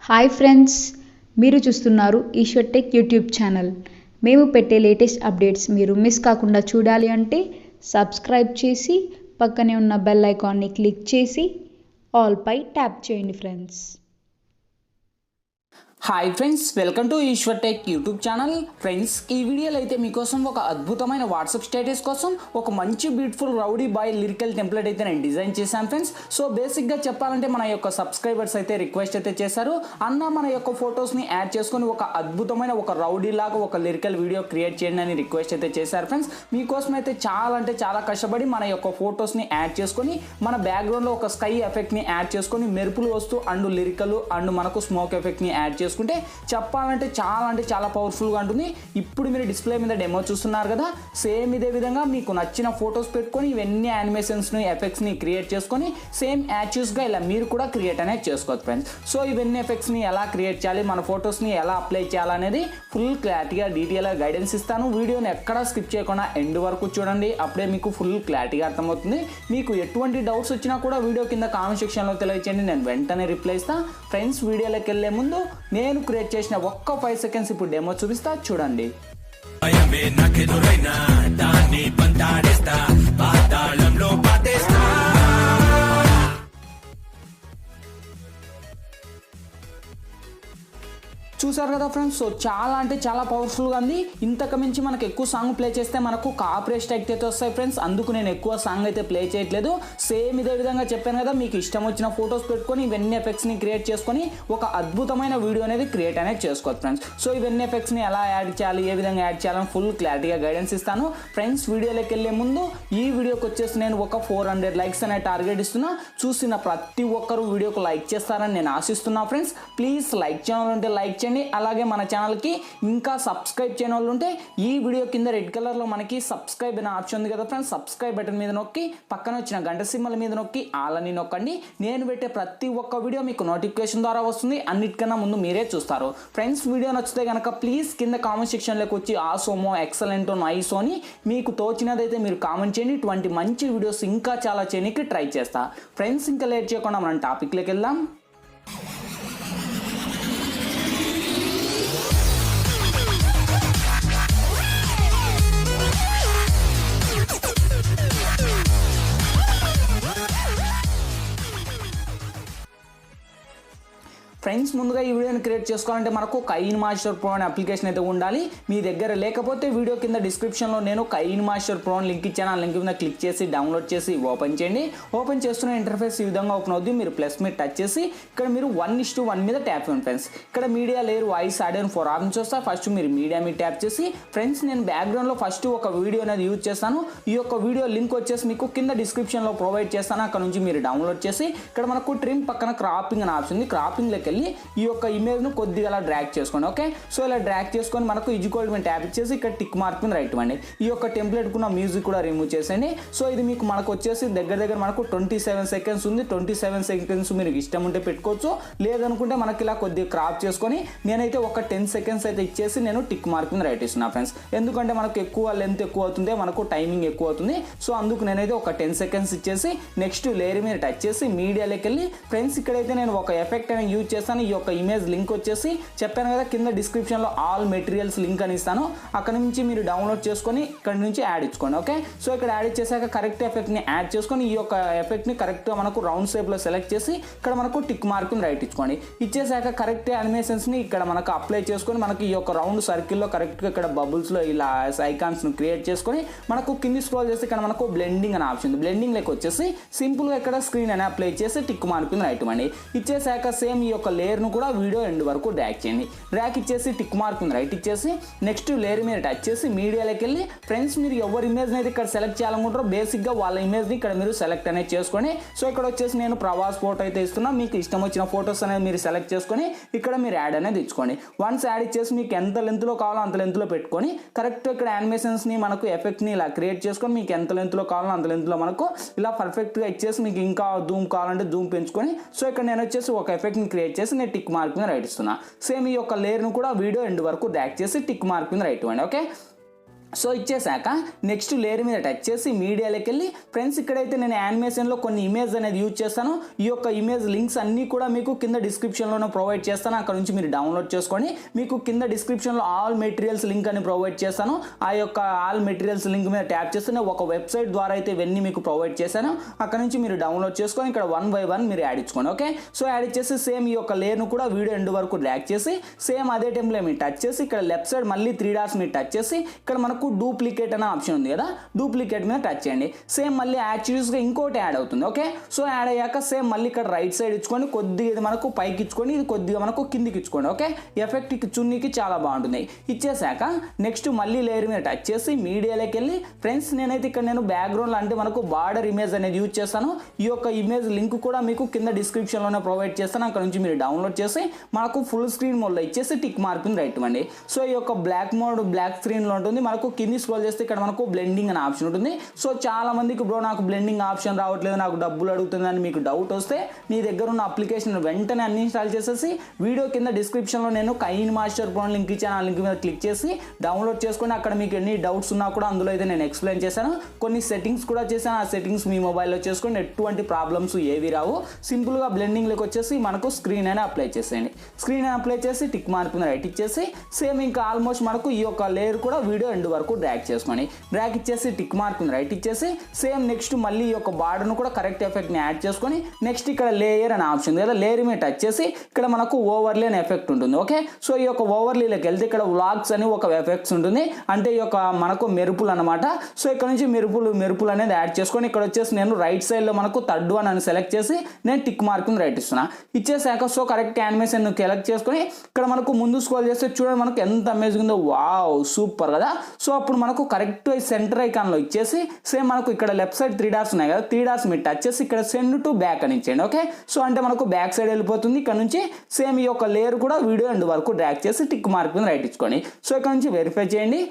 Hi friends, మీరు చూస్తున్నారు Eshwar tech YouTube channel. మేము పెట్టే లేటెస్ట్ అప్డేట్స్ మీరు మిస్ కాకుండా చూడాలి అంటే సబ్స్క్రైబ్ చేసి పక్కనే ఉన్న బెల్ ఐకాన్ని క్లిక్ చేసి ఆల్ పై ట్యాప్ చేయండి friends. Hi friends, welcome to Eshwar tech YouTube channel. Friends, ఈ వీడియోలో అయితే మీకోసం ఒక అద్భుతమైన వాట్సాప్ స్టేటస్ కోసం ఒక మంచి beautiful rowdy boy lyrical template అయితే నేను డిజైన్ చేశాను ఫ్రెండ్స్. సో బేసిక్గా చెప్పాలంటే మన యొక్క సబ్స్క్రైబర్స్ అయితే రిక్వెస్ట్ అయితే చేశారు, అన్న మన యొక్క ఫొటోస్ని యాడ్ చేసుకొని ఒక అద్భుతమైన ఒక రౌడీ లాగా ఒక లిరికల్ వీడియో క్రియేట్ చేయండి అని రిక్వెస్ట్ అయితే చేశారు ఫ్రెండ్స్. మీకోసం అయితే చాలా కష్టపడి మన యొక్క ఫొటోస్ని యాడ్ చేసుకొని మన బ్యాక్గ్రౌండ్లో ఒక స్కై ఎఫెక్ట్ని యాడ్ చేసుకొని మెరుపులు వస్తూ అండ్ లిరికల్ అండ్ మనకు స్మోక్ ఎఫెక్ట్ని యాడ్ చేసుకుంటే చెప్పాలంటే చాలా పవర్ఫుల్గా ఉంటుంది. ఇప్పుడు మీరు డిస్ప్లే మీద డెమో చూస్తున్నారు కదా, సేమ్ ఇదే విధంగా మీకు నచ్చిన ఫొటోస్ పెట్టుకొని ఇవన్నీ యానిమేషన్స్ని ఎఫెక్ట్స్ని క్రియేట్ చేసుకొని సేమ్ యాచ్యూస్గా ఇలా మీరు కూడా క్రియేట్ అనేది చేసుకోవచ్చు ఫ్రెండ్స్. సో ఇవన్నీ ఎఫెక్ట్స్ని ఎలా క్రియేట్ చేయాలి, మన ఫొటోస్ని ఎలా అప్లై చేయాలనేది ఫుల్ క్లారిటీగా డీటెయిల్గా గైడెన్స్ ఇస్తాను. వీడియోని ఎక్కడా స్కిప్ చేయకుండా ఎండ్ వరకు చూడండి, అప్పుడే మీకు ఫుల్ క్లారిటీగా అర్థమవుతుంది. మీకు ఎటువంటి డౌట్స్ వచ్చినా కూడా వీడియో కింద కామెంట్ సెక్షన్లో తెలియచేయండి, నేను వెంటనే రిప్లై ఇస్తాను. ఫ్రెండ్స్, వీడియోలోకి వెళ్ళే ముందు నేను క్రియేట్ చేసిన ఒక్క 5 సెకండ్స్ ఇప్పుడు డెమో చూపిస్తా, చూడండి. చూసారు కదా ఫ్రెండ్స్, సో చాలా పవర్ఫుల్గా ఉంది. ఇంతకు మించి మనకు ఎక్కువ సాంగ్ ప్లే చేస్తే మనకు కాపీరైట్ స్ట్రైక్ అయితే వస్తాయి ఫ్రెండ్స్, అందుకు నేను ఎక్కువ సాంగ్ అయితే ప్లే చేయట్లేదు. సేమ్ ఇదే విధంగా చెప్పాను కదా, మీకు ఇష్టం వచ్చిన ఫొటోస్ పెట్టుకొని ఇవన్నీ ఎఫెక్ట్స్ని క్రియేట్ చేసుకొని ఒక అద్భుతమైన వీడియో అనేది క్రియేట్ అనేది చేసుకోవచ్చు ఫ్రెండ్స్. సో ఇవన్నీ ఎఫెక్ట్స్ని ఎలా యాడ్ చేయాలి, ఏ విధంగా యాడ్ చేయాలని ఫుల్ క్లారిటీగా గైడెన్స్ ఇస్తాను ఫ్రెండ్స్. వీడియోలోకి వెళ్ళే ముందు ఈ వీడియోకి వచ్చేసి నేను ఒక 400 లైక్స్ అనే టార్గెట్ ఇస్తున్నా. చూసిన ప్రతి ఒక్కరు వీడియోకి లైక్ చేస్తారని నేను ఆశిస్తున్నా ఫ్రెండ్స్. ప్లీజ్ లైక్ ఛానల్ ఉంటే లైక్ చేయండి, అలాగే మన ఛానల్కి ఇంకా సబ్స్క్రైబ్ చేయని వాళ్ళు ఉంటే ఈ వీడియో కింద రెడ్ కలర్లో మనకి సబ్స్క్రైబ్ అనే ఆప్షన్ ఉంది కదా ఫ్రెండ్స్, సబ్స్క్రైబ్ బటన్ మీద నొక్కి పక్కన వచ్చిన గంట సింబల్ మీద నొక్కి ఆల్ అని నొక్కండి. నేను పెట్టే ప్రతి ఒక్క వీడియో మీకు నోటిఫికేషన్ ద్వారా వస్తుంది, అన్నిటికన్నా ముందు మీరే చూస్తారు ఫ్రెండ్స్. వీడియో నచ్చితే కనుక ప్లీజ్ కింద కామెంట్ సెక్షన్లోకి వచ్చి ఆసోమో, ఎక్సలెంటో, నైసో అని మీకు తోచినదైతే మీరు కామెంట్ చేయండి. ఇటువంటి మంచి వీడియోస్ ఇంకా చాలా చేయడానికి ట్రై చేస్తా ఫ్రెండ్స్. ఇంకా లేట్ చేయకుండా మనం టాపిక్లోకి వెళ్దాం. ఫ్రెండ్స్, ముందుగా ఈ వీడియోని క్రియేట్ చేసుకోవాలంటే మనకు కైన్ మాస్టర్ ప్రో అనే అప్లికేషన్ అయితే ఉండాలి. మీ దగ్గర లేకపోతే వీడియో కింద డిస్క్రిప్షన్లో నేను కైన్ మాస్టర్ ప్రో అని లింక్ ఇచ్చాను, ఆ లింక్ మీద క్లిక్ చేసి డౌన్లోడ్ చేసి ఓపెన్ చేయండి. ఓపెన్ చేస్తున్న ఇంటర్ఫేస్ ఈ విధంగా ఓపెన్ అవుతుంది. మీరు ప్లస్ మీద టచ్ చేసి ఇక్కడ మీరు 1:1 మీద ట్యాప్ చేయండి ఫ్రెండ్స్. ఇక్కడ media layer voice audio 4 options వస్తాయి. ఫస్ట్ మీరు మీడియా మీద ట్యాప్ చేసి ఫ్రెండ్స్, నేను బ్యాక్గ్రౌండ్లో ఫస్ట్ ఒక వీడియో అనేది యూజ్ చేస్తాను. ఈ యొక్క వీడియో లింక్ వచ్చేసి మీకు కింద డిస్క్రిప్షన్లో ప్రొవైడ్ చేస్తాను, అక్కడ నుంచి మీరు డౌన్లోడ్ చేసి ఇక్కడ మనకు ట్రిమ్ పక్కన క్రాపింగ్ అని ఆప్షన్ ఉంది, క్రాపింగ్లోకి వెళ్ళి ఈ యొక్క ఇమేజ్ను కొద్దిగా అలా డ్రాగ్ చేసుకోండి. ఓకే, సో ఇలా డ్రాగ్ చేసుకొని మనకు ఈక్వల్ మీద ట్యాప్ ఇచ్చేసి ఇక్కడ టిక్ మార్క్ మీద రైట్ ఇవ్వండి. ఈ యొక్క టెంప్లెట్ కున్న మ్యూజిక్ కూడా రిమూవ్ చేసేయండి. సో ఇది మీకు మనకు వచ్చేసి దగ్గర మనకు 27 సెకండ్స్ ఉంది. 27 సెకండ్స్ మీరు ఇష్టం ఉంటే పెట్టుకోవచ్చు, లేదనుకుంటే మనకి ఇలా కొద్దిగా క్రాప్ చేసుకొని నేనైతే ఒక 10 సెకండ్స్ అయితే ఇచ్చేసి నేను టిక్ మార్క్ మీద రైట్ ఇస్తున్నా ఫ్రెండ్స్. ఎందుకంటే మనకు ఎక్కువ లెంత్ ఎక్కువ అవుతుంది, మనకు టైమింగ్ ఎక్కువ అవుతుంది. సో అందుకు నేనైతే ఒక 10 సెకండ్స్ ఇచ్చేసి నెక్స్ట్ లేయర్ మీద టచ్ చేసి మీడియాలోకి వెళ్ళి ఫ్రెండ్స్, ఇక్కడైతే నేను ఒక ఎఫెక్ట్ అనేది యూజ్ చేస్తాను. ఈ యొక్క ఇమేజ్ లింక్ వచ్చేసి చెప్పాను కదా, కింద డిస్క్రిప్షన్లో ఆల్ మెటీరియల్స్ లింక్ అని ఇస్తాను, అక్కడ నుంచి మీరు డౌన్లోడ్ చేసుకొని ఇక్కడ నుంచి యాడ్ ఇచ్చుకోండి. ఓకే, సో ఇక్కడ యాడ్ ఇచ్చేసాక కరెక్ట్ ఎఫెక్ట్ని యాడ్ చేసుకొని ఈ యొక్క ఎఫెక్ట్ని కరెక్ట్గా మనకు రౌండ్ షేప్లో సెలెక్ట్ చేసి ఇక్కడ మనకు టిక్ మార్క్ని రైట్ ఇచ్చుకోండి. ఇచ్చేసాక కరెక్ట్ యానిమేషన్స్ని ఇక్కడ మనకు అప్లై చేసుకొని మనకి ఈ యొక్క రౌండ్ సర్కిల్లో కరెక్ట్గా ఇక్కడ బబుల్స్లో ఇలా ఐకాన్స్ని క్రియేట్ చేసుకొని మనకు కింది స్క్రోల్ చేసి ఇక్కడ మనకు బ్లెండింగ్ అనే ఆప్షన్ ఉంది. బ్లెండింగ్ లెక్క వచ్చేసి సింపుల్గా ఇక్కడ స్క్రీన్ అని అప్లై చేసి టిక్ మార్క్ని రైట్ ఇవ్వండి. ఇచ్చేసాక సేమ్ ఈ యొక్క లేయర్ను కూడా వీడియో ఎండ్ వరకు డ్రాగ్ చేయండి. డ్రాగ్ ఇచ్చేసి టిక్ మార్క్ రైట్ ఇచ్చేసి నెక్స్ట్ లేయర్ మీద టచ్ చేసి మీడియాలోకి వెళ్ళి ఫ్రెండ్స్, మీరు ఎవరి ఇమేజ్ని అయితే ఇక్కడ సెలెక్ట్ చేయాలనుకుంటారో బేసిక్గా వాళ్ళ ఇమేజ్ని ఇక్కడ మీరు సెలెక్ట్ అనేది చేసుకోండి. సో ఇక్కడ వచ్చేసి నేను ప్రభాస్ ఫోటో అయితే ఇస్తున్నా, మీకు ఇష్టం వచ్చిన ఫొటోస్ అనేది మీరు సెలెక్ట్ చేసుకొని ఇక్కడ మీరు యాడ్ అనేది ఇచ్చుకోండి. వన్స్ యాడ్ ఇచ్చేసి మీకు ఎంత లెంత్లో కావాలో అంత లెంత్లో పెట్టుకొని కరెక్ట్ ఇక్కడ యానిమేషన్స్ని మనకు ఎఫెక్ట్ని ఇలా క్రియేట్ చేసుకొని మీకు ఎంత లెంత్లో కావాలో అంత లెంత్లో మనకు ఇలా పర్ఫెక్ట్గా ఇచ్చేసి మీకు ఇంకా జూమ్ కావాలంటే జూమ్ పెంచుకొని సో ఇక్కడ నేను వచ్చేసి ఒక ఎఫెక్ట్ని క్రియేట్ చేసి నేను టిక్ మార్క్ మీద రైట్ ఇస్తున్నా. సేమ్ ఈ యొక్క లేయర్ను కూడా వీడియో ఎండ్ వరకు డ్రాగ్ చేసి టిక్ మార్క్ మీద రైట్ ఇవ్వండి. ఓకే, సో ఇచ్చేసాక నెక్స్ట్ లేయర్ మీద టచ్ చేసి మీడియాలోకి వెళ్ళి ఫ్రెండ్స్ ఇక్కడైతే నేను యానిమేషన్లో కొన్ని ఇమేజ్ అనేది యూజ్ చేస్తాను. ఈ యొక్క ఇమేజ్ లింక్స్ అన్నీ కూడా మీకు కింద డిస్క్రిప్షన్లోనే ప్రొవైడ్ చేస్తాను. అక్కడ నుంచి మీరు డౌన్లోడ్ చేసుకోండి. మీకు కింద డిస్క్రిప్షన్లో ఆల్ మెటీరియల్స్ లింక్ అని ప్రొవైడ్ చేస్తాను. ఆ యొక్క ఆల్ మెటీరియల్స్ లింక్ మీద ట్యాప్ చేస్తే ఒక వెబ్సైట్ ద్వారా అయితే ఇవన్నీ మీకు ప్రొవైడ్ చేశాను. అక్కడ నుంచి మీరు డౌన్లోడ్ చేసుకొని ఇక్కడ 1 by 1 మీరు యాడ్ ఇచ్చుకోండి. ఓకే, సో యాడ్ ఇచ్చేసి సేమ్ ఈ యొక్క లేయర్ను కూడా వీడియో ఎండ్ వరకు డ్రాగ్ చేసి సేమ్ అదే టైంలో మీరు టచ్ చేసి ఇక్కడ లెఫ్ట్ సైడ్ మళ్ళీ 3 డాట్స్ మీరు టచ్ చేసి ఇక్కడ మనకు డూప్లికేట్ అనే ఆప్షన్ ఉంది కదా, డూప్లికేట్ మీద టచ్ చేయండి. సేమ్ మళ్ళీ యాక్చువల్స్గా ఇంకోటి యాడ్ అవుతుంది. ఓకే, సో యాడ్ అయ్యాక సేమ్ మళ్ళీ ఇక్కడ రైట్ సైడ్ ఇచ్చుకొని కొద్దిగా ఇది మనకు పైకి ఇచ్చుకొని ఇది కొద్దిగా మనకు కిందికి ఇచ్చుకోండి. ఓకే, ఎఫెక్ట్ చున్నీకి చాలా బాగుంటుంది. ఇచ్చేసాక నెక్స్ట్ మళ్ళీ లేయర్ మీద టచ్ చేసి మీడియాలోకి వెళ్ళి ఫ్రెండ్స్ నేనైతే ఇక్కడ నేను బ్యాక్గ్రౌండ్ అంటే మనకు బార్డర్ ఇమేజ్ అనేది యూజ్ చేస్తాను. ఈ యొక్క ఇమేజ్ లింక్ కూడా మీకు కింద డిస్క్రిప్షన్లోనే ప్రొవైడ్ చేస్తాను. అక్కడ నుంచి మీరు డౌన్లోడ్ చేసి మనకు ఫుల్ స్క్రీన్ మోడ్లో ఇచ్చేసి టిక్ మార్కింగ్ రైట్ ఇవ్వండి. సో ఈ యొక్క బ్లాక్ మోడ్ బ్లాక్ స్క్రీన్లో ఉంటుంది. మనకు కింది స్క్రోల్ చేస్తే ఇక్కడ మనకు బ్లెండింగ్ అనే ఆప్షన్ ఉంటుంది. సో చాలా మందికి బ్రో నాకు బ్లెండింగ్ ఆప్షన్ రావట్లేదు, నాకు డబ్బులు అడుగుతుందని మీకు డౌట్ వస్తే మీ దగ్గర ఉన్న అప్లికేషన్ వెంటనే అన్ఇన్స్టాల్ చేసేసి వీడియో కింద డిస్క్రిప్షన్లో నేను కైన్ మాస్టర్ ప్రో లింక్ ఇచ్చాను. ఆ లింక్ మీద క్లిక్ చేసి డౌన్లోడ్ చేసుకొని అక్కడ మీకు ఎన్ని డౌట్స్ ఉన్నా కూడా అందులో అయితే నేను ఎక్స్ప్లెయిన్ చేశాను. కొన్ని సెట్టింగ్స్ కూడా చేశాను. ఆ సెట్టింగ్స్ మీ మొబైల్లో చేసుకొని ఎటువంటి ప్రాబ్లమ్స్ ఏవి రావు. సింపుల్గా బ్లెండింగ్లోకి వచ్చేసి మనకు స్క్రీన్ అయినా అప్లై చేసేయండి. స్క్రీన్ అయినా అప్లై చేసి టిక్ మార్క్ మీద రైట్ ఇచ్చేసి సేమ్ ఇంకా ఆల్మోస్ట్ మనకు ఈ యొక్క లేయర్ కూడా వీడియో ఎండ్ వరకు డ్రాగ్ చేసుకొని డ్రాగ్ ఇచ్చేసి టిక్ మార్క్ మీద రైట్ ఇచ్చేసి సేమ్ నెక్స్ట్ మళ్ళీ ఈ యొక్క బార్డర్ను కూడా కరెక్ట్ ఎఫెక్ట్ని యాడ్ చేసుకొని నెక్స్ట్ ఇక్కడ లేయర్ అనే ఆప్షన్ కదా, లేయర్ మీద టచ్ చేసి ఇక్కడ మనకు ఓవర్లీ అనే ఎఫెక్ట్ ఉంటుంది. ఓకే, సో ఈ యొక్క ఓవర్లీలోకి వెళ్తే ఇక్కడ వ్లాగ్స్ అని ఒక ఎఫెక్ట్స్ ఉంటుంది. అంటే ఈ యొక్క మనకు మెరుపులు అనమాట. సో ఇక్కడ నుంచి మెరుపులు అనేది యాడ్ చేసుకొని ఇక్కడ వచ్చేసి నేను రైట్ సైడ్లో మనకు థర్డ్ వన్ అని సెలెక్ట్ చేసి నేను టిక్ మార్క్ మీద రైట్ ఇస్తున్నా. ఇచ్చేసాక సో కరెక్ట్ యానిమేషన్ సెలెక్ట్ చేసుకొని ఇక్కడ మనకు ముందు స్క్రోల్ చేస్తే చూడండి మనకు ఎంత అమేజింగ్ ఉందో. వావ్, సూపర్ కదా. సో అప్పుడు మనకు కరెక్ట్ సెంటర్ ఐకాన్లో ఇచ్చేసి సేమ్ మనకు ఇక్కడ లెఫ్ట్ సైడ్ 3 డాట్స్ ఉన్నాయి కదా, 3 డాట్స్ మీరు టచ్ చేసి ఇక్కడ సెండ్ టు బ్యాక్ అని ఇచ్చేయండి. ఓకే, సో అంటే మనకు బ్యాక్ సైడ్ వెళ్ళిపోతుంది. ఇక్కడ నుంచి సేమ్ ఈ యొక్క లేయర్ కూడా వీడియో ఎండ్ వరకు డ్రాగ్ చేసి టిక్ మార్క్ మీద రైట్ ఇచ్చుకోండి. సో ఇక్కడ నుంచి వెరిఫై చేయండి.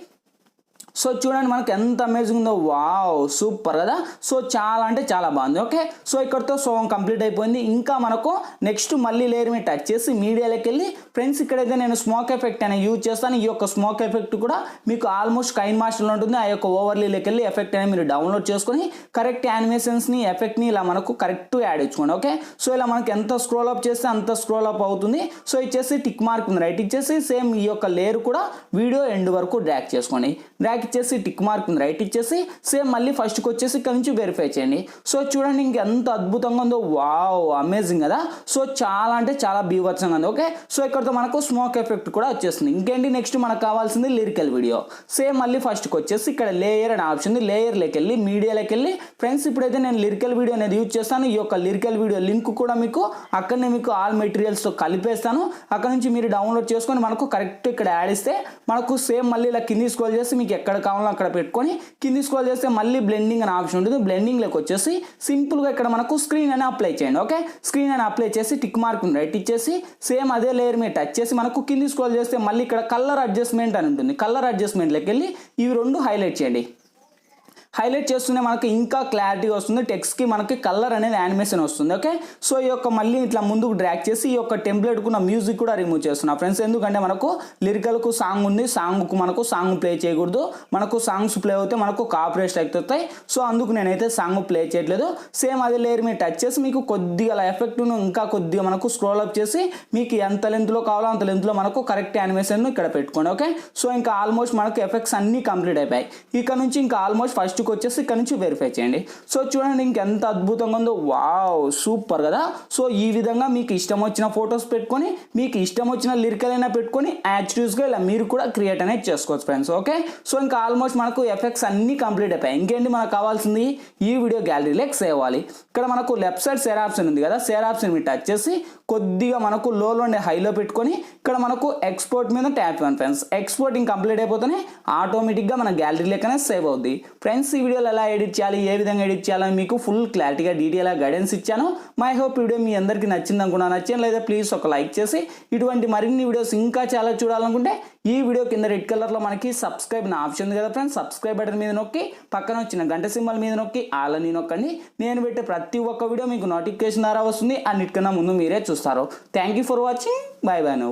సో చూడండి మనకు ఎంత అమేజింగ్ ఉందో. వావ్, సూపర్ కదా. సో చాలా అంటే చాలా బాగుంది. ఓకే, సో ఇక్కడతో సోమ్ కంప్లీట్ అయిపోయింది. ఇంకా మనకు నెక్స్ట్ మళ్ళీ లేయర్ మీద టచ్ చేసి మీడియాలోకి వెళ్ళి ఫ్రెండ్స్ ఇక్కడైతే నేను స్మోక్ ఎఫెక్ట్ అనేది యూజ్ చేస్తాను. ఈ యొక్క స్మోక్ ఎఫెక్ట్ కూడా మీకు ఆల్మోస్ట్ కైన్ మాస్టర్లో ఉంటుంది. ఆ యొక్క ఓవర్లీలోకి వెళ్ళి ఎఫెక్ట్ అనేది మీరు డౌన్లోడ్ చేసుకొని కరెక్ట్ యానిమేషన్స్ని ఎఫెక్ట్ని ఇలా మనకు కరెక్ట్ యాడ్ ఇచ్చుకోండి. ఓకే, సో ఇలా మనకి ఎంత స్క్రోల్ అప్ చేస్తే అంత స్క్రోల్ అప్ అవుతుంది. సో ఇచ్చేసి టిక్ మార్క్ ఉంది రైట్ ఇచ్చేసి సేమ్ ఈ యొక్క లేయర్ కూడా వీడియో ఎండ్ వరకు డ్రాగ్ చేసుకోండి. డ్రాగ్ ఇచ్చేసి టిక్ మార్క్ ఉంది రైట్ ఇచ్చేసి సేమ్ మళ్ళీ ఫస్ట్కి వచ్చేసి ఇక్కడ నుంచి వెరిఫై చేయండి. సో చూడండి ఇంకెంత అద్భుతంగా ఉందో. వావ్, అమేజింగ్ కదా. సో చాలా అంటే చాలా బీభత్సంగా ఉంది. ఓకే, సో ఇక్కడతో మనకు స్మోక్ ఎఫెక్ట్ కూడా వచ్చేస్తుంది. ఇంకేంటి నెక్స్ట్ మనకు కావాల్సింది లిరికల్ వీడియో. సేమ్ మళ్ళీ ఫస్ట్కి వచ్చేసి ఇక్కడ లేయర్ అనే ఆప్షన్ ఉంది. లేయర్లోకి వెళ్ళి మీడియాలోకి వెళ్ళి ఫ్రెండ్స్ ఇప్పుడైతే నేను లిరికల్ వీడియో అనేది యూజ్ చేస్తాను. ఈ యొక్క లిరికల్ వీడియో లింక్ కూడా మీకు అక్కడనే మీకు ఆల్ మెటీరియల్స్తో కలిపేస్తాను. అక్కడ నుంచి మీరు డౌన్లోడ్ చేసుకొని మనకు కరెక్ట్ ఇక్కడ యాడ్ ఇస్తే మనకు సేమ్ మళ్ళీ ఇలా కింది స్క్రోల్ చేసి మీకు ఎక్కడ కావాలో అక్కడ పెట్టుకొని కింది స్క్రోల్ చేస్తే మళ్ళీ బ్లెండింగ్ అనే ఆప్షన్ ఉంటుంది. బ్లెండింగ్లోకి వచ్చేసి సింపుల్గా ఇక్కడ మనకు స్క్రీన్ అని అప్లై చేయండి. ఓకే, స్క్రీన్ అని అప్లై చేసి టిక్ మార్క్ రైట్ ఇచ్చేసి సేమ్ అదే లేయర్ మీద టచ్ చేసి మనకు కింది స్క్రోల్ చేస్తే మళ్ళీ ఇక్కడ కలర్ అడ్జస్ట్మెంట్ అని ఉంటుంది. కలర్ అడ్జస్ట్మెంట్లోకి వెళ్ళి ఇవి 2 హైలైట్ చేయండి. హైలైట్ చేస్తూనే మనకి ఇంకా క్లారిటీగా వస్తుంది. టెక్స్ట్కి మనకి కలర్ అనేది యానిమేషన్ వస్తుంది. ఓకే, సో ఈ యొక్క మళ్ళీ ఇట్లా ముందుకు డ్రాగ్ చేసి ఈ యొక్క టెంప్లెట్కు ఉన్న మ్యూజిక్ కూడా రిమూవ్ చేస్తున్నా ఫ్రెండ్స్. ఎందుకంటే మనకు లిరికల్కు సాంగ్ ఉంది, సాంగ్కు మనకు సాంగ్ ప్లే చేయకూడదు. మనకు సాంగ్స్ ప్లే అవుతే మనకు కాపీరైట్ స్ట్రైక్ అవుతాయి. సో అందుకు నేనైతే సాంగ్ ప్లే చేయట్లేదు. సేమ్ అదే లేయర్ మీద టచ్ చేసి మీకు కొద్దిగా ఎఫెక్ట్ను ఇంకా కొద్దిగా మనకు స్క్రోల్ అప్ చేసి మీకు ఎంత లెంత్లో కావాలో అంత లెంత్లో మనకు కరెక్ట్ యానిమేషన్ ఇక్కడ పెట్టుకోండి. ఓకే, సో ఇంకా ఆల్మోస్ట్ మనకు ఎఫెక్ట్స్ అన్నీ కంప్లీట్ అయిపోయాయి. ఇక్కడ నుంచి ఇంకా ఆల్మోస్ట్ ఫస్ట్ వచ్చేసి ఇక్కడ నుంచి వెరిఫై చేయండి. సో చూడండి ఇంకెంత అద్భుతంగా ఉందో. వావ్, సూపర్ కదా. సో ఈ విధంగా మీకు ఇష్టం వచ్చిన ఫొటోస్ పెట్టుకొని మీకు ఇష్టం వచ్చిన లిరికల్ అయినా పెట్టుకొని యాక్చువల్స్గా ఇలా మీరు కూడా క్రియేట్ అనేది చేసుకోవచ్చు ఫ్రెండ్స్. ఓకే, సో ఇంకా ఆల్మోస్ట్ మనకు ఎఫెక్ట్స్ అన్నీ కంప్లీట్ అయిపోయాయి. ఇంకేంటి మనకు కావాల్సింది ఈ వీడియో గ్యాలరీలోకి సేవ్ అవ్వాలి. ఇక్కడ మనకు లెఫ్ట్ సైడ్ షేర్ ఆప్షన్ ఉంది కదా, షేర్ ఆప్షన్ మీద టచ్ చేసి కొద్దిగా మనకు లోలో ఉండే హైలో పెట్టుకొని ఇక్కడ మనకు ఎక్స్పోర్ట్ మీద ట్యాప్ ఇవ్వండి ఫ్రెండ్స్. ఎక్స్పోర్టింగ్ కంప్లీట్ అయిపోతేనే ఆటోమేటిక్గా మన గ్యాలరీలోకనే సేవ్ అవుద్ది ఫ్రెండ్స్. ఈ వీడియోలో ఎలా ఎడిట్ చేయాలి, ఏ విధంగా ఎడిట్ చేయాలని మీకు ఫుల్ క్లారిటీగా డీటెయిల్గా గైడెన్స్ ఇచ్చాను. మై హోప్ వీడియో మీ అందరికీ నచ్చింది అనుకున్నా. నచ్చిన లేదా ప్లీజ్ ఒక లైక్ చేసి ఇటువంటి మరిన్ని వీడియోస్ ఇంకా చాలా చూడాలనుకుంటే ఈ వీడియో కింద రెడ్ కలర్లో మనకి సబ్స్క్రైబ్ నా ఆప్షన్ ఉంది కదా ఫ్రెండ్స్. సబ్స్క్రైబ్ బటన్ మీద నొక్కి పక్కన వచ్చిన గంట సింబల్ మీద నొక్కి ఆల్ అని నొక్కండి. నేను పెట్టే ప్రతి ఒక్క వీడియో మీకు నోటిఫికేషన్ ద్వారా వస్తుంది. అన్నిటికన్నా ముందు మీరే చూస్తారు. Thank you for watching. Bye bye now.